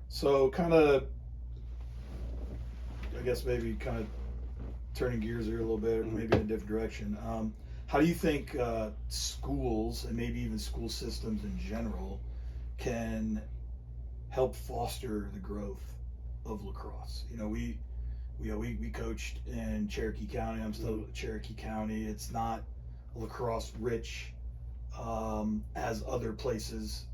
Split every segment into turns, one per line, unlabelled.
So kind of, I guess maybe kind of turning gears here a little bit, maybe in a different direction. How do you think schools and maybe even school systems in general can help foster the growth of lacrosse? We coached in Cherokee County. I'm still at Cherokee County. It's not lacrosse rich as other places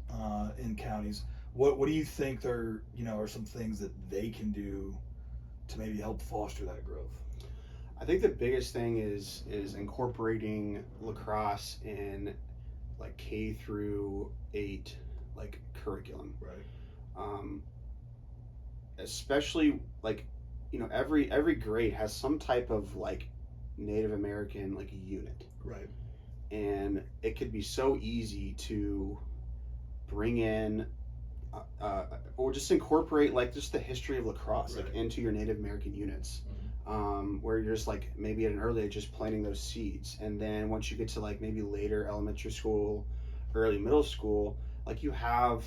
in counties. What do you think are some things that they can do to maybe help foster that growth?
I think the biggest thing is incorporating lacrosse in like K-8 like curriculum.
Right.
Especially like every grade has some type of like Native American like unit.
Right.
And it could be so easy to bring in or just incorporate like just the history of lacrosse like into your Native American units. Where you're just like maybe at an early age just planting those seeds, and then once you get to like maybe later elementary school, early middle school, like you have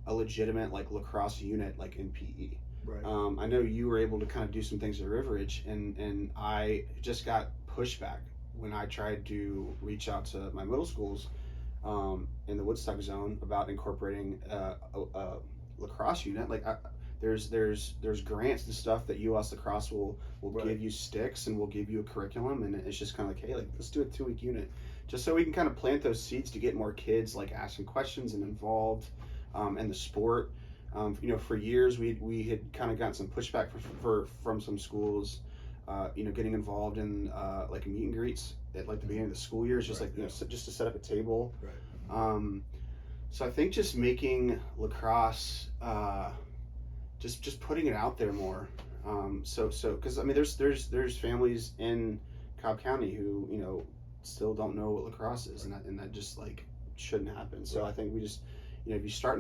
a legitimate like lacrosse unit like in PE.
Right.
I know you were able to kind of do some things at River Ridge, and I just got pushback when I tried to reach out to my middle schools in the Woodstock zone about incorporating a lacrosse unit. Like there's grants and stuff that US Lacrosse will give you sticks and will give you a curriculum, and it's just kind of like, hey, like let's do a 2-week unit just so we can kind of plant those seeds to get more kids like asking questions and involved in the sport. For years we had kind of gotten some pushback from some schools, getting involved in like meet and greets at like the beginning of the school year, just just to set up a table.
Right.
So I think just making lacrosse, just putting it out there more. So because I mean there's families in Cobb County who still don't know what lacrosse is, and that just like shouldn't happen. So I think we just if you start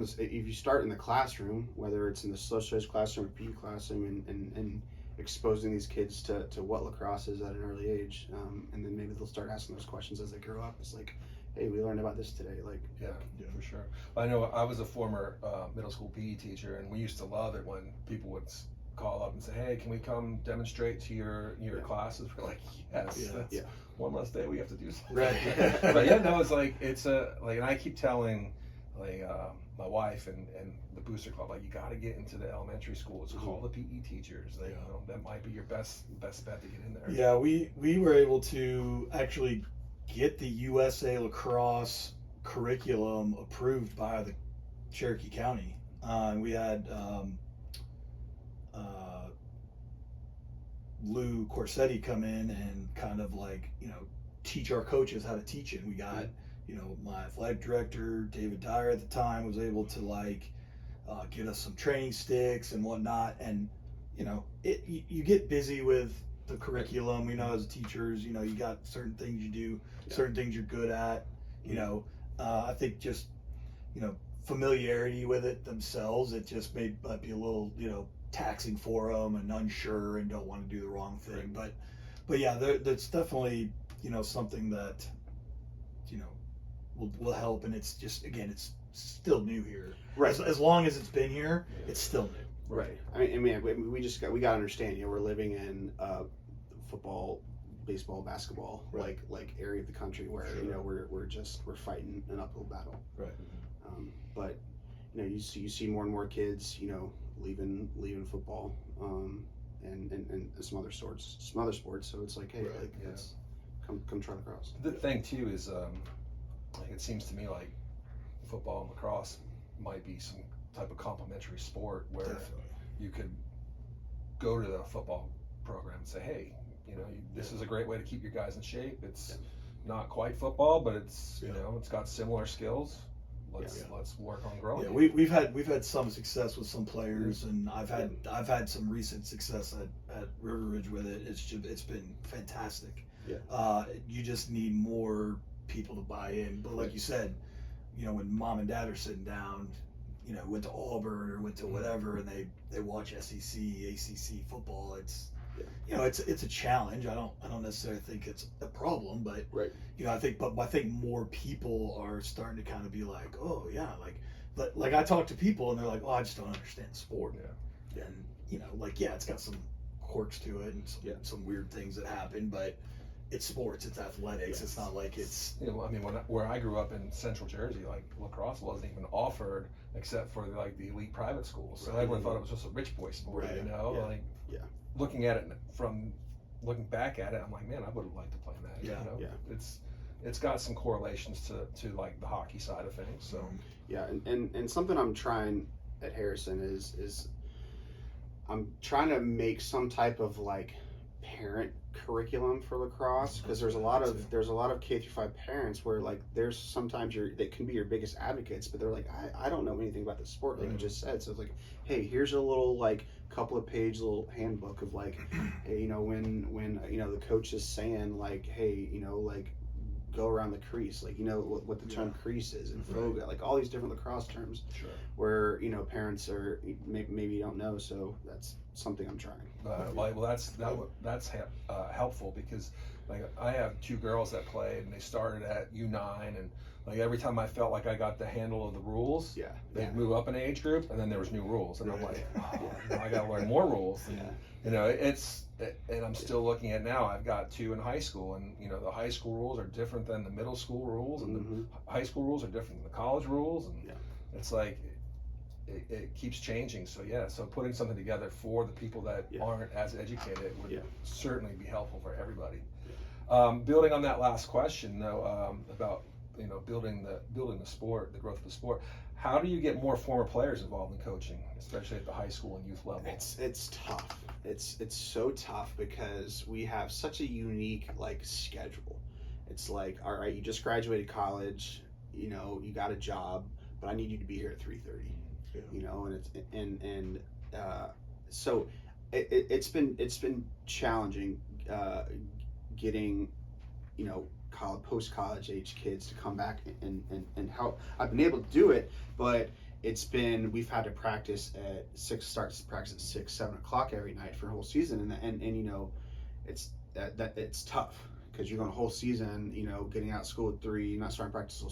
in the classroom, whether it's in the social studies classroom or PE classroom, and exposing these kids to what lacrosse is at an early age, and then maybe they'll start asking those questions as they grow up. It's like, hey, we learned about this today. Like,
yeah, for sure. I know I was a former middle school PE teacher, and we used to love it when people would call up and say, hey, can we come demonstrate to your classes? We're like, yes, that's one less day we have to do something.
Right.
But yeah, no, it's like and I keep telling my wife and the booster club, like, you got to get into the elementary schools. Call the PE teachers. That might be your best bet to get in there.
Yeah, we were able to actually get the USA lacrosse curriculum approved by the Cherokee County. And we had Lou Corsetti come in and kind of like teach our coaches how to teach it. We got my athletic director David Dyer at the time was able to like get us some training sticks and whatnot, and you get busy with the curriculum, as teachers, you got certain things you do, certain things you're good at, I think just familiarity with it themselves, it just might be a little taxing for them and unsure and don't want to do the wrong thing. But yeah, that's definitely something that will help, and it's just, again, it's still new here.
Right.
As long as it's been here, it's still new.
Right. I mean, we got to understand. We're living in football, baseball, basketball, like area of the country where we're fighting an uphill battle.
Right.
But you see more and more kids leaving football, and some other sports. So it's like, hey, let's come try lacrosse.
The thing too is, it seems to me like football and lacrosse might be some type of complementary sport where you could go to the football program and say, hey, this is a great way to keep your guys in shape. It's not quite football, but it's it's got similar skills. Let's work on growing.
Yeah, we've had some success with some players, and I've had some recent success at River Ridge with it. It's been fantastic.
Yeah.
You just need more people to buy in. But like you said, when mom and dad are sitting down, went to Auburn or went to whatever, and they watch SEC, ACC football, it's it's a challenge. I don't necessarily think it's a problem, but I think more people are starting to kind of be like, oh yeah, like like I talk to people and they're like, oh, I just don't understand the sport.
Yeah.
And like, yeah, it's got some quirks to it and some weird things that happen, but it's sports, it's athletics.
Yes.
It's not like it's
I mean, where I grew up in Central Jersey, like lacrosse wasn't even offered except for like the elite private schools. So everyone thought it was just a rich boy sport, like looking at it looking back at it, I'm like, man, I would have liked to play in that. It's got some correlations to like the hockey side of things. So
and something I'm trying at Harrison is I'm trying to make some type of like parent curriculum for lacrosse, because there's a lot of K through 5 parents where like there's sometimes they can be your biggest advocates, but they're like, I don't know anything about the sport, like you just said. So it's like, hey, here's a little like couple of page little handbook of like, hey, when the coach is saying like, hey, like go around the crease, like what the term crease is, and foga, like all these different lacrosse terms, where parents are maybe don't know. So that's something I'm trying.
That's helpful, because like I have 2 girls that played and they started at U9, and like every time I felt like I got the handle of the rules, they'd move up an age group, and then there was new rules, and I'm like, I got to learn more rules. And, and I'm still looking at now. I've got 2 in high school, and the high school rules are different than the middle school rules, and the high school rules are different than the college rules, and it's like it keeps changing. So so putting something together for the people that aren't as educated would certainly be helpful for everybody. Building on that last question though, about building the sport, the growth of the sport, how do you get more former players involved in coaching, especially at the high school and youth level?
It's tough. It's so tough because we have such a unique like schedule. It's like, all right, you just graduated college, you got a job, but I need you to be here at 3:30. And so it's been challenging getting post college age kids to come back and help. I've been able to do it, but we've had to practice at 6, starts practice at 6, 7 o'clock every night for a whole season, and it's tough, because you're going a whole season, getting out of school at 3, you're not starting practice till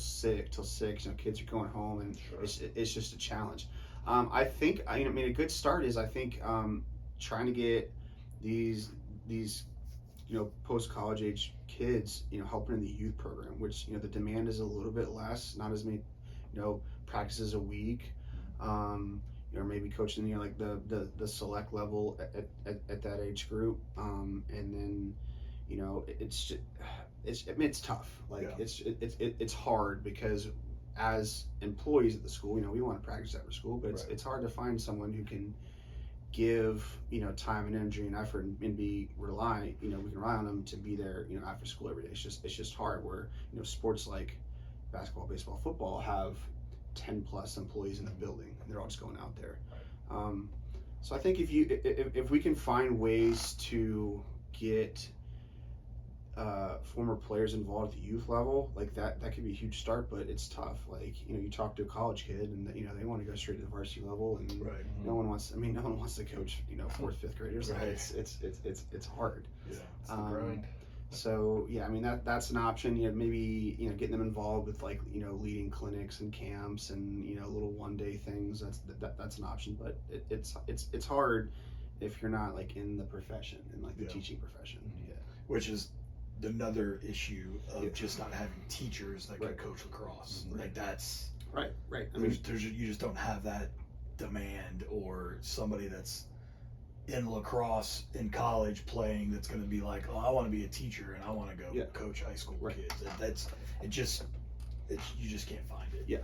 6, kids are going home, and it's just a challenge. I think, a good start is, I think, trying to get these post-college age kids, helping in the youth program, which, the demand is a little bit less, not as many, practices a week, or maybe coaching, like the select level at that age group, and then, it's tough. Like it's hard, because as employees at the school, we want to practice after school, but it's hard to find someone who can give time and energy and effort and we can rely on them to be there after school every day. It's just hard, where sports like basketball, baseball, football have 10 plus employees in the building, and they're all just going out there. So I think if we can find ways to get former players involved at the youth level, like that could be a huge start, but it's tough. Like, you talk to a college kid and they want to go straight to the varsity level, and no one wants to coach 4th, 5th graders. It's hard.
It's the grind.
So that's an option. Maybe getting them involved with like leading clinics and camps and little 1-day things. That's an option, but it's hard if you're not like in the profession, in like the teaching profession.
Which is another issue of just not having teachers that can coach lacrosse. Like that's
right.
You just don't have that demand, or somebody that's in lacrosse in college playing that's going to be like, oh, I want to be a teacher and I want to go coach high school kids. You just can't find it.
You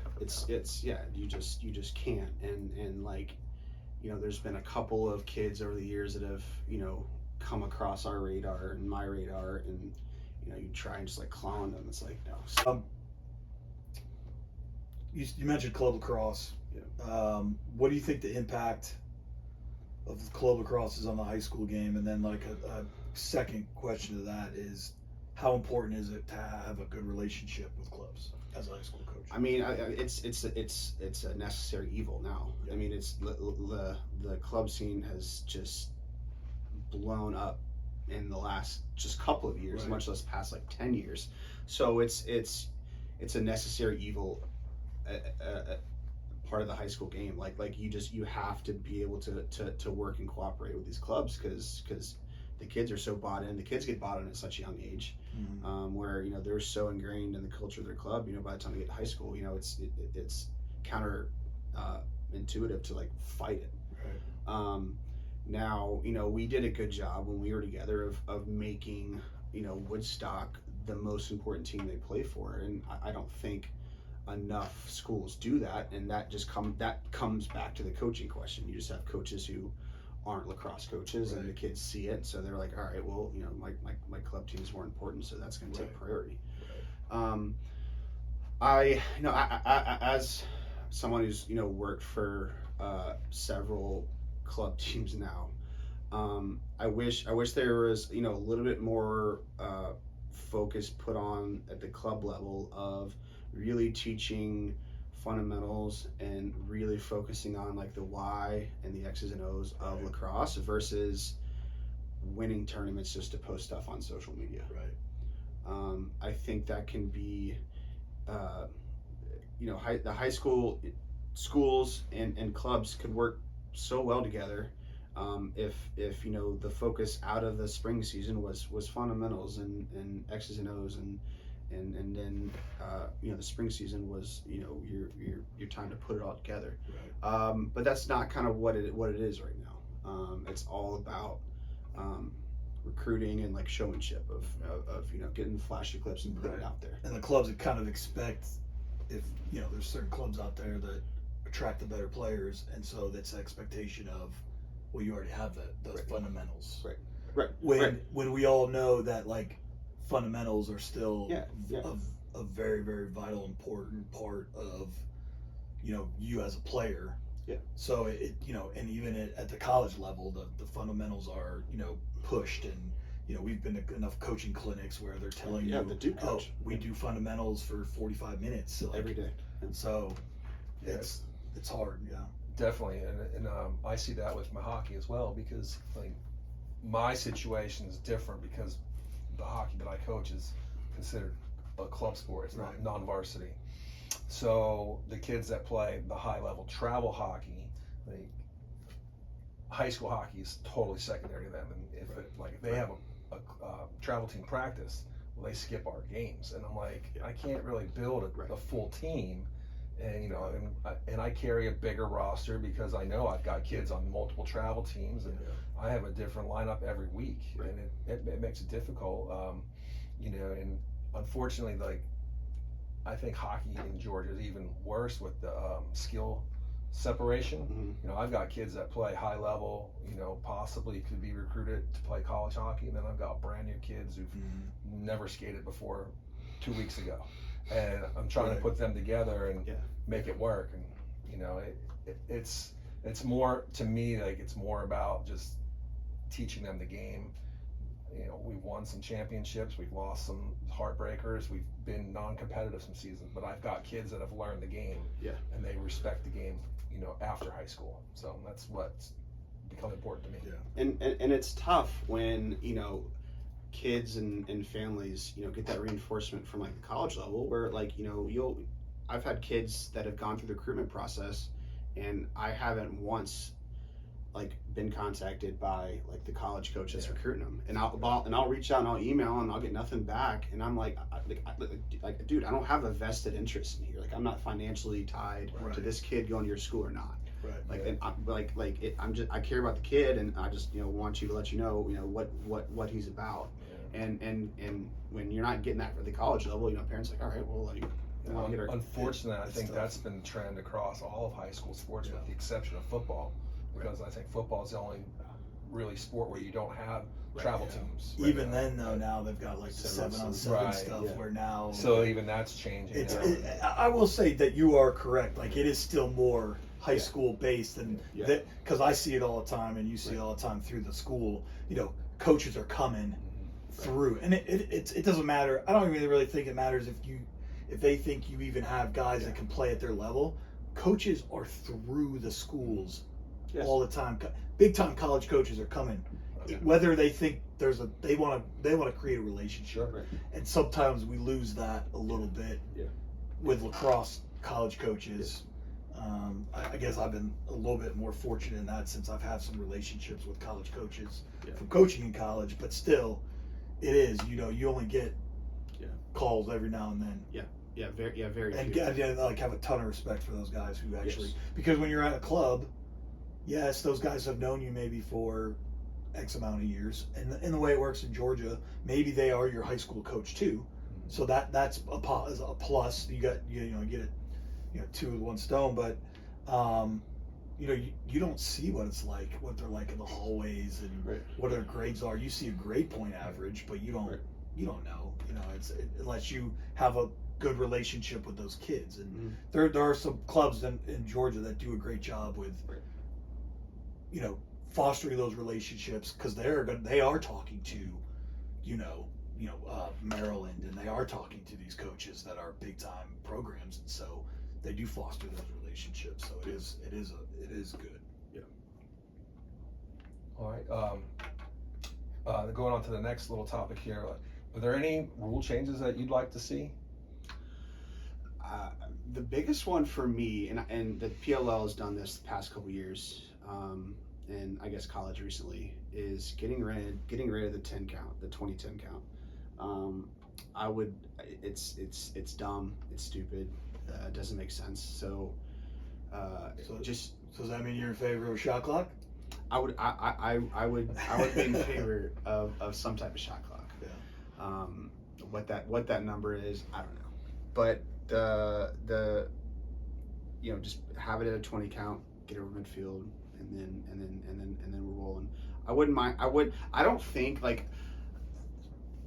just can't. And like, there's been a couple of kids over the years that have come across our radar and my radar, and you try and just like clown them. It's like, no.
You mentioned club lacrosse. What do you think the impact of the club lacrosse is on the high school game? And then like a second question to that is, how important is it to have a good relationship with clubs as a high school coach?
It's a necessary evil now. It's the club scene has just blown up in the last just couple of years, much less past like 10 years. So it's a necessary evil. part of the high school game. Like you have to be able to work and cooperate with these clubs because the kids are so bought in. The kids get bought in at such a young age, where they're so ingrained in the culture of their club. By the time they get to high school, it's counter intuitive to like fight it.
Right.
Now we did a good job when we were together of making Woodstock the most important team they play for, and I don't think enough schools do that, and that comes back to the coaching question. You just have coaches who aren't lacrosse coaches, and the kids see it, so they're like, all right, well, my club team is more important, so that's going to take priority. I as someone who's worked for several club teams now, I wish there was a little bit more focus put on at the club level of really teaching fundamentals and really focusing on like the why and the X's and O's of lacrosse versus winning tournaments just to post stuff on social media.
Right.
I think that can be, the high school schools and clubs could work so well together if the focus out of the spring season was fundamentals and X's and O's and then the spring season was your time to put it all together.
Right.
But that's not kind of what it is right now. It's all about recruiting and like showmanship of getting flashy clips and putting it out there.
And the clubs that kind of expect, if there's certain clubs out there that attract the better players, and so that's the expectation of, well, you already have those fundamentals.
Right.
When we all know that like fundamentals are still a very, very vital, important part of you as a player.
Yeah.
So and even at the college level, the fundamentals are pushed, and we've been to enough coaching clinics where they're telling you,
the Duke coach.
We do fundamentals for 45 minutes
every day.
And so it's hard. Yeah.
Definitely, and I see that with my hockey as well, because like my situation is different because the hockey that I coach is considered a club sport. It's not non-varsity. So the kids that play the high-level travel hockey, like high school hockey, is totally secondary to them. And if they have a travel team practice, well, they skip our games, and I'm like, I can't really build a full team. And and I carry a bigger roster because I know I've got kids on multiple travel teams, and I have a different lineup every week, and it makes it difficult. And unfortunately, like I think hockey in Georgia is even worse with the skill separation. I've got kids that play high level, possibly could be recruited to play college hockey, and then I've got brand new kids who've never skated before 2 weeks ago. And I'm trying to put them together and make it work. And it's more, to me, like it's more about just teaching them the game. We've won some championships, we've lost some heartbreakers, we've been non-competitive some seasons, but I've got kids that have learned the game, and they respect the game, after high school. So that's what's become important to me.
And it's tough when kids and families get that reinforcement from like the college level, where like I've had kids that have gone through the recruitment process, and I haven't once like been contacted by like the college coach that's recruiting them, and I'll reach out and I'll email and I'll get nothing back, and I'm like dude, I don't have a vested interest in here. Like I'm not financially tied to this kid going to your school or not. And I care about the kid, and I just want you to let what he's about. And when you're not getting that at the college level, parents are like, all right, well, like,
unfortunately, I think that's been the trend across all of high school sports, with the exception of football, because I think football is the only really sport where you don't have travel teams.
Even then, though, now they've got like the 7-on-7 stuff where now.
So even that's changing.
I will say that you are correct. Like it is still more high school based, and that, because I see it all the time, and you see it all the time through the school. Coaches are coming through, and it doesn't matter. I don't even really think it matters if they think you even have guys that can play at their level. Coaches are through the schools all the time. Big time college coaches are coming, whether they think they want to create a relationship, and sometimes we lose that a little bit with lacrosse college coaches. I guess I've been a little bit more fortunate in that since I've had some relationships with college coaches
Yeah.
from coaching in college, but still, it is, you only get
Yeah.
calls every now and then.
Very
And
few.
I like have a ton of respect for those guys who actually,
Yes.
because when you're at a club, yes, those guys have known you maybe for X amount of years, and in the way it works in Georgia, maybe they are your high school coach too. So that's a plus. You get it, two with one stone. But you don't see what it's like, what they're like in the hallways, and
Right.
what their grades are. You see a grade point average, but you don't
Right.
you don't know. Unless you have a good relationship with those kids. And
Mhm.
there are some clubs in Georgia that do a great job with
Right.
fostering those relationships, because they are talking to Maryland, and they are talking to these coaches that are big time programs, and so they do foster those relationships. So it is good.
All right. Going on to the next little topic here. Are there any rule changes that you'd like to see?
The biggest one for me, and the PLL has done this the past couple years, and I guess college recently, is getting rid of the 10 count, the 20-10 count. It's dumb, it's stupid, it doesn't make sense. So
does that mean you're in favor of a shot clock?
I would be in favor of some type of shot clock.
Yeah.
What that number is, I don't know, but the just have it at a 20 count, get over midfield, and then we're rolling. I wouldn't mind. I don't think like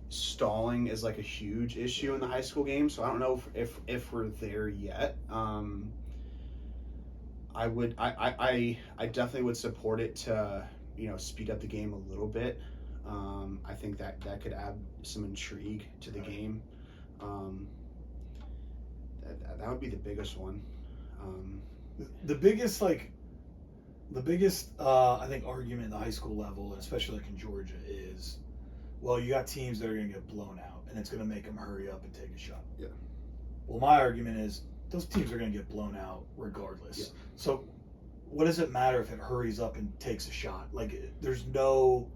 stalling is like a huge issue in the high school game, so I don't know if we're there yet. I definitely would support it to speed up the game a little bit. I think that could add some intrigue to the game. That would be the biggest one.
The biggest I think argument at the high school level, and especially like in Georgia, is, well, you got teams that are going to get blown out, and it's going to make them hurry up and take a shot.
Yeah.
Well, my argument is those teams are going to get blown out regardless.
Yeah.
So what does it matter if it hurries up and takes a shot? Like, there's no,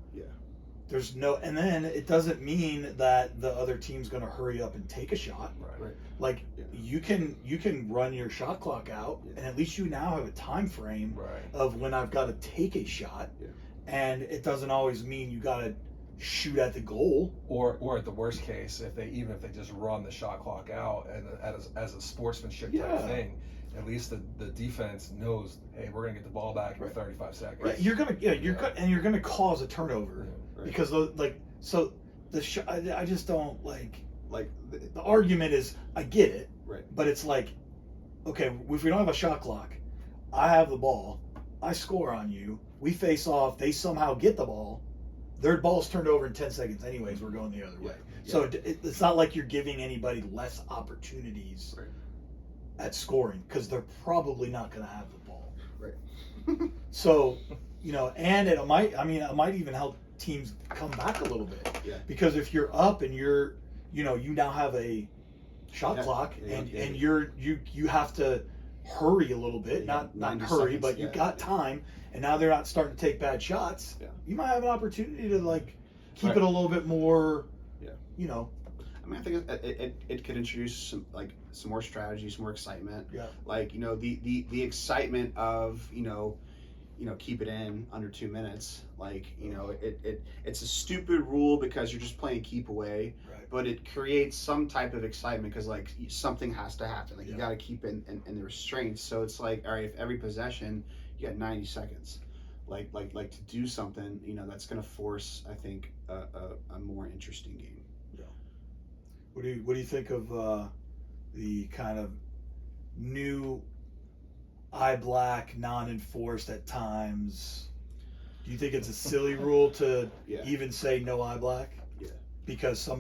and then it doesn't mean that the other team's going to hurry up and take a shot.
Right.
Like, you can run your shot clock out, and at least you now have a time frame of when I've got to take a shot, and it doesn't always mean you got to shoot at the goal.
Or at the worst case, if they just run the shot clock out and as a sportsmanship type thing, at least the defense knows, hey, we're gonna get the ball back in 35 seconds.
Right. You're gonna cause a turnover because I just don't like the argument is, I get it, but it's like, okay, if we don't have a shot clock, I have the ball, I score on you, we face off, they somehow get the ball, their ball's turned over in 10 seconds anyways, we're going the other way. So it's not like you're giving anybody less opportunities at scoring, because they're probably not going to have the ball. So, and it might even help teams come back a little bit. Because if you're up and you now have a shot clock, and you have to hurry a little bit, not hurry, but you got time, and now they're not starting to take bad shots. You might have an opportunity to keep it a little bit more.
I think it could introduce some more strategy, some more excitement. The excitement of keep it in under 2 minutes. It's a stupid rule because you're just playing keep away, but it creates some type of excitement because something has to happen. You got to keep in the restraints. So it's all right, if every possession you got 90 seconds, to do something that's going to force, I think, a more interesting game.
What do you think of the kind of new eye black, non-enforced at times? Do you think it's a silly rule to even say no eye black? Because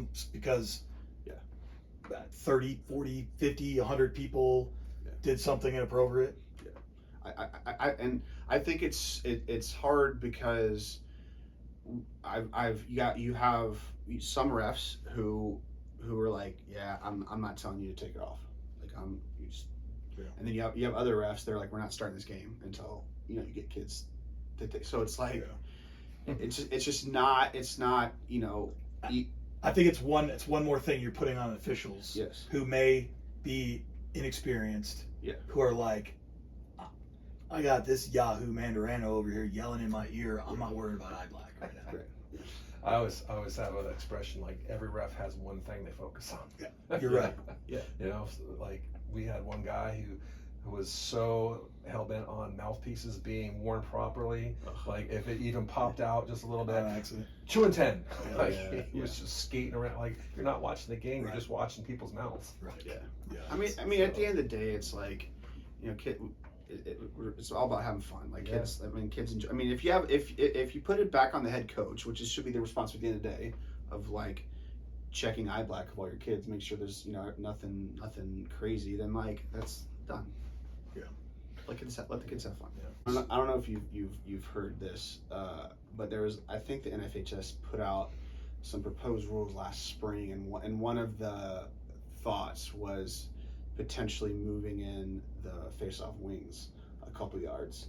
30, 40, 50, 100 people did something inappropriate?
I think it's hard because you have some refs who are like, I'm not telling you to take it off.
Yeah.
And then you have other refs that are like, we're not starting this game until you get kids. So it's like, it's just not. It's not.
I think it's one more thing you're putting on officials.
Yes.
Who may be inexperienced.
Yeah.
Who are like, I got this Yahoo Mandarano over here yelling in my ear. I'm not worried about eye black right now.
Right.
I always have an expression like every ref has one thing they focus on.
Yeah, you're right.
Yeah.
Like we had one guy who was so hell bent on mouthpieces being worn properly. Like if it even popped out just a little bit,
Accident.
2 and 10.
Yeah,
Like he was just skating around. Like you're not watching the game, you're just watching people's mouths.
Right.
Yeah.
Yeah.
I mean, at the end of the day, it's like, it's all about having fun. Like kids, kids enjoy. I mean, if you put it back on the head coach, which should be the responsibility at the end of the day, of like checking eye black of all your kids, make sure there's nothing crazy, then like that's done.
Yeah.
Let the kids have fun.
Yeah.
I don't know if you've heard this, but I think the NFHS put out some proposed rules last spring, and one of the thoughts was potentially moving in the face-off wings a couple yards.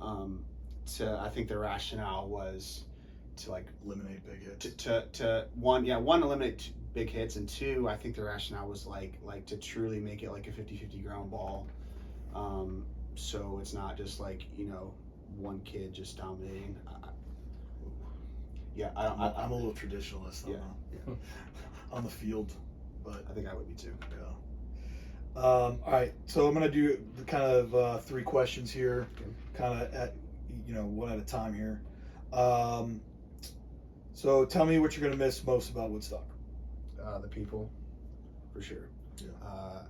I think the rationale was to like
Eliminate big hits.
To one eliminate big hits, and two, I think the rationale was like to truly make it like a 50-50 ground ball. So it's not just like one kid just dominating.
I'm a little traditionalist on the field, but
I think I would be too.
Yeah. All right, so I'm gonna do the kind of 3 questions here, kind of at one at a time here. So tell me what you're gonna miss most about Woodstock.
The people, for sure.
Yeah.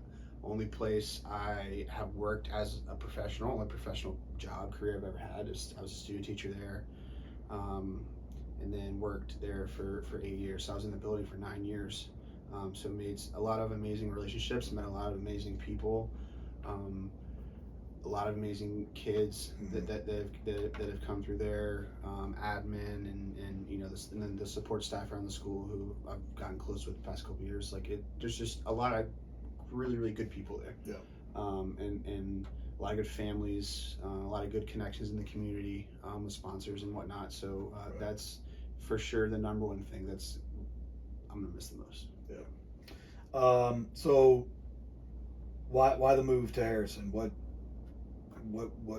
Only place I have worked as a professional, job career I've ever had is I was a student teacher there, and then worked there for 8 years. So I was in the building for 9 years. So made a lot of amazing relationships, met a lot of amazing people, a lot of amazing kids that have come through there, admin and then the support staff around the school who I've gotten close with the past couple of years. There's just a lot of really, really good people there.
Yeah.
And a lot of good families, a lot of good connections in the community with sponsors and whatnot. So that's for sure the number one thing I'm gonna miss the most.
Yeah. So why the move to Harrison? What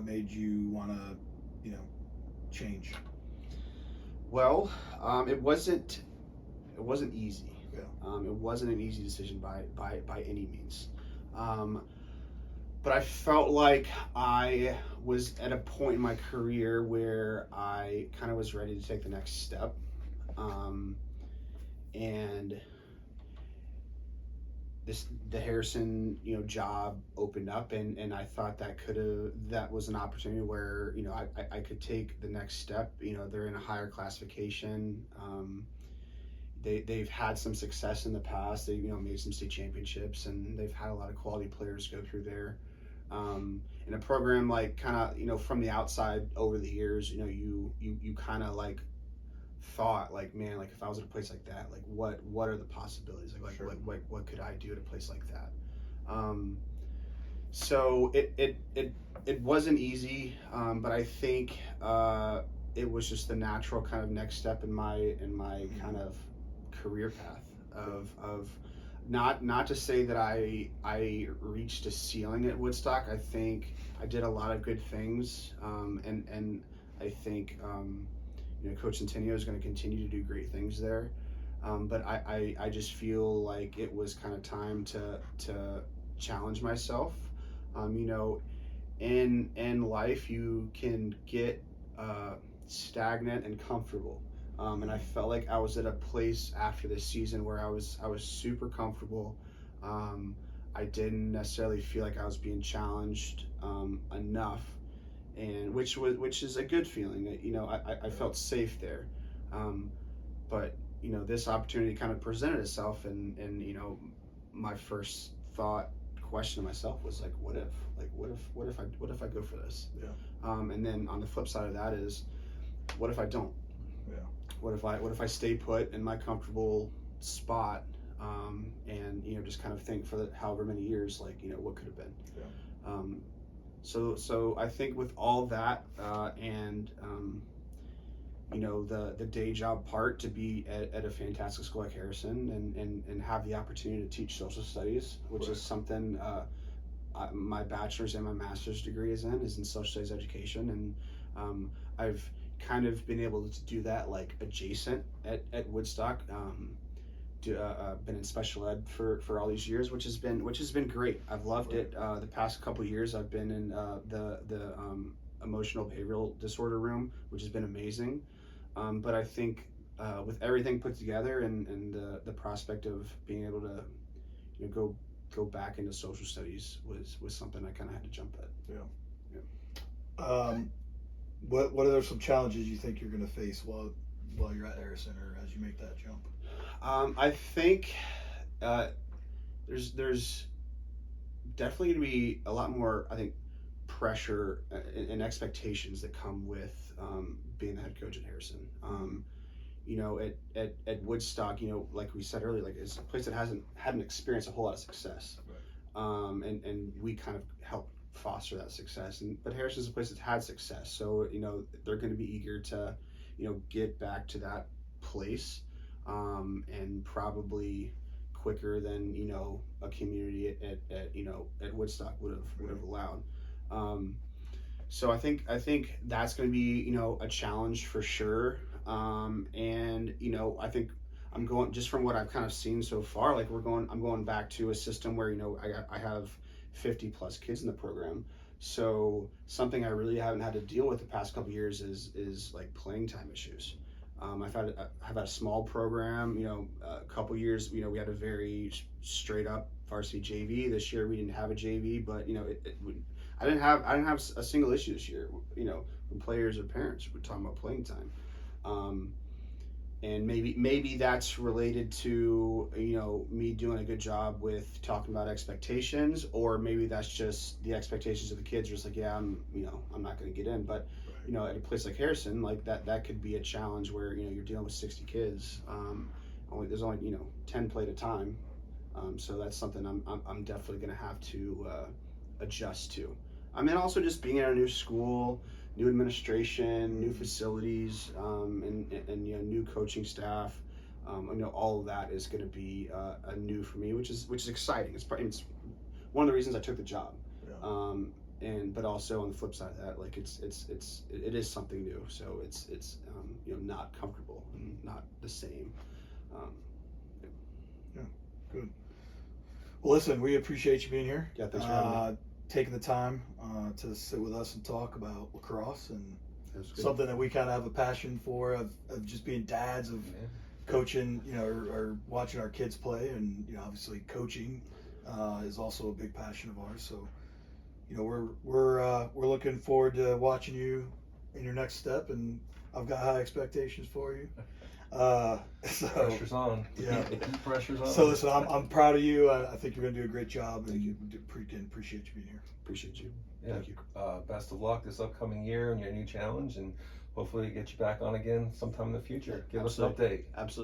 made you want to change?
Well, it wasn't easy.
Yeah.
It wasn't an easy decision by any means. But I felt like I was at a point in my career where I kind of was ready to take the next step. And the Harrison job opened up, and I thought that was an opportunity where I could take the next step. They're in a higher classification. They've had some success in the past. They made some state championships, and they've had a lot of quality players go through there. In a program from the outside over the years, you kind of thought man, if I was at a place like that, what are the possibilities?
Sure.
What could I do at a place like that? So it wasn't easy, but I think it was just the natural kind of next step in my kind of career path of not to say that I reached a ceiling at Woodstock. I think I did a lot of good things, and I think Coach Centennial is going to continue to do great things there. But I just feel like it was kind of time to challenge myself. In life you can get stagnant and comfortable. And I felt like I was at a place after this season where I was super comfortable. I didn't necessarily feel like I was being challenged enough, and which is a good feeling. I felt safe there, but this opportunity kind of presented itself, and my first question to myself was what if I go for this?
Yeah.
And then on the flip side of that is, what if I don't?
Yeah.
What if I stay put in my comfortable spot, and just kind of think for however many years, what could have been?
Yeah.
So I think with all that and the day job part, to be at a fantastic school like Harrison and have the opportunity to teach social studies, which is something my bachelor's and my master's degree is in social studies education, and I've kind of been able to do that like adjacent at Woodstock. Been in special ed for all these years, which has been great. I've loved it. The past couple years, I've been in the emotional behavioral disorder room, which has been amazing. But I think with everything put together and the prospect of being able to go back into social studies was something I kind of had to jump at.
What are some challenges you think you're going to face while you're at Harrison or as you make that jump?
I think there's definitely going to be a lot more, I think, pressure and expectations that come with being the head coach at Harrison. At Woodstock, like we said earlier, like it's a place that hadn't experienced a whole lot of success, and we kind of help foster that success. But Harrison's a place that's had success, so they're going to be eager to get back to that place, and probably quicker than a community at Woodstock would have allowed. So I think that's going to be a challenge for sure. And I think I'm going, just from what I've kind of seen so far, like I'm going back to a system where I have 50 plus kids in the program. So something I really haven't had to deal with the past couple of years is like playing time issues. I've had a small program, a couple years, we had a very straight up varsity JV. This year we didn't have a JV, but I didn't have a single issue this year, when players or parents were talking about playing time. And maybe that's related to me doing a good job with talking about expectations, or maybe that's just the expectations of the kids are just like, yeah, I'm not going to get in. But at a place like Harrison, like that could be a challenge where you're dealing with 60 kids. There's only 10 play at a time, so that's something I'm definitely going to have to adjust to. I mean, also just being in a new school, new administration, new facilities, and new coaching staff. All of that is going to be new for me, which is exciting. It's one of the reasons I took the job. But also on the flip side of that, like it is something new, so it's not comfortable and not the same.
Good. Well, listen, we appreciate you being here.
Yeah, thanks for having me.
Taking the time to sit with us and talk about lacrosse and something that we kind of have a passion for of just being dads, of coaching, or watching our kids play, and obviously coaching is also a big passion of ours. So we're looking forward to watching you in your next step, and I've got high expectations for you. So
pressure's on.
Yeah,
pressure's on.
So listen, I'm proud of you. I think you're going to do a great job, and appreciate you being here.
Appreciate you.
Yeah.
Thank you.
Best of luck this upcoming year and your new challenge, and hopefully get you back on again sometime in the future. Give us an update.
Absolutely.